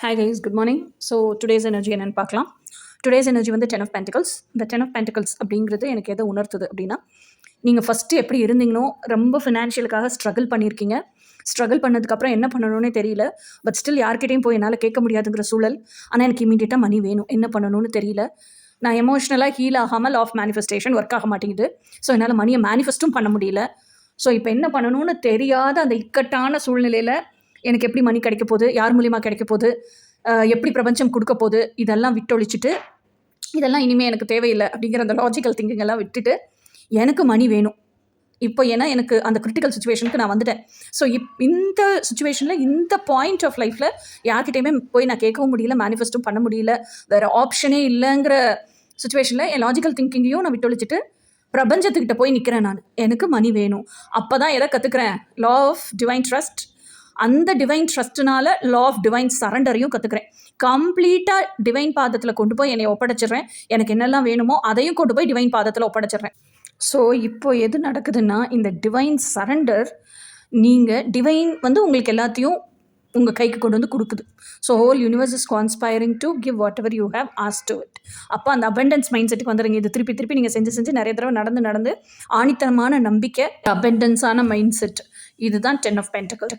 Hi guys, good morning. So today's energy என்னன்னு பார்க்கலாம். Today's energy வந்து 10 of Pentacles. இந்த 10 of Pentacles அப்படிங்கிறது எனக்கு எதை உணர்த்துது அப்படின்னா, நீங்கள் ஃபஸ்ட்டு எப்படி இருந்தீங்கனோ ரொம்ப ஃபினான்ஷியலுக்காக ஸ்ட்ரகிள் பண்ணியிருக்கீங்க. ஸ்ட்ரகிள் பண்ணதுக்கப்புறம் என்ன பண்ணணும்னே தெரியல. பட் ஸ்டில் யார்கிட்டையும் போய் என்னால் கேட்க முடியாதுங்கிற சூழல். ஆனால் எனக்கு இமீடியட்டாக மணி வேணும். என்ன பண்ணணும்னு தெரியல. நான் எமோஷ்னலாக ஹீல் ஆகாமல் லா ஆஃப் மேனிஃபெஸ்டேஷன் ஒர்க் ஆக மாட்டேங்குது. ஸோ என்னால் மணியை மேனிஃபெஸ்ட்டும் பண்ண முடியல. ஸோ இப்போ என்ன பண்ணணும்னு தெரியாத அந்த இக்கட்டான சூழ்நிலையில் எனக்கு எப்படி மணி கிடைக்க போகுது, யார் மூலியமாக கிடைக்க போகுது, எப்படி பிரபஞ்சம் கொடுக்க போகுது, இதெல்லாம் விட்டொழிச்சிட்டு இதெல்லாம் இனிமேல் எனக்கு தேவையில்லை அப்படிங்கிற அந்த லாஜிக்கல் திங்கிங் எல்லாம் விட்டுட்டு எனக்கு மணி வேணும் இப்போ. ஏன்னா எனக்கு அந்த கிரிட்டிக்கல் சுச்சுவேஷனுக்கு நான் வந்துட்டேன். ஸோ இந்த சுச்சுவேஷனில் இந்த பாயிண்ட் ஆஃப் லைஃப்பில் யார்கிட்டையுமே போய் நான் கேட்கவும் முடியல, மேனிஃபெஸ்ட்டும் பண்ண முடியல, வேறு ஆப்ஷனே இல்லைங்கிற சுச்சுவேஷனில் என் லாஜிக்கல் திங்கிங்கையும் நான் விட்டொழிச்சிட்டு பிரபஞ்சத்துக்கிட்ட போய் நிற்கிறேன். நான் எனக்கு மணி வேணும். அப்போ தான் எதை கற்றுக்கிறேன்? Law of divine trust. அந்த டிவைன் ட்ரஸ்ட்னால லா ஆஃப் டிவைன் சரண்டரையும் கற்றுக்கிறேன். கம்ப்ளீட்டாக டிவைன் பாதத்தில் கொண்டு போய் என்னை ஒப்படைச்சிடுறேன். எனக்கு என்னெல்லாம் வேணுமோ அதையும் கொண்டு போய் டிவைன் பாதத்தில் ஒப்படைச்சிடுறேன். ஸோ இப்போ எது நடக்குதுன்னா, இந்த டிவைன் சரண்டர், நீங்கள் டிவைன் வந்து உங்களுக்கு எல்லாத்தையும் உங்கள் கைக்கு கொண்டு வந்து கொடுக்குது. So whole universe is கான்ஸ்பைரிங் to give what ever you have asked to it. அப்போ அந்த அபண்டன்ஸ் மைண்ட் செட்டுக்கு வந்துடுங்க. இது திருப்பி திருப்பி நீங்கள் செஞ்சு நிறைய தடவை நடந்து ஆணித்தனமான நம்பிக்கை, அபண்டன்ஸான மைண்ட் செட். இதுதான் 10 of Pentacles.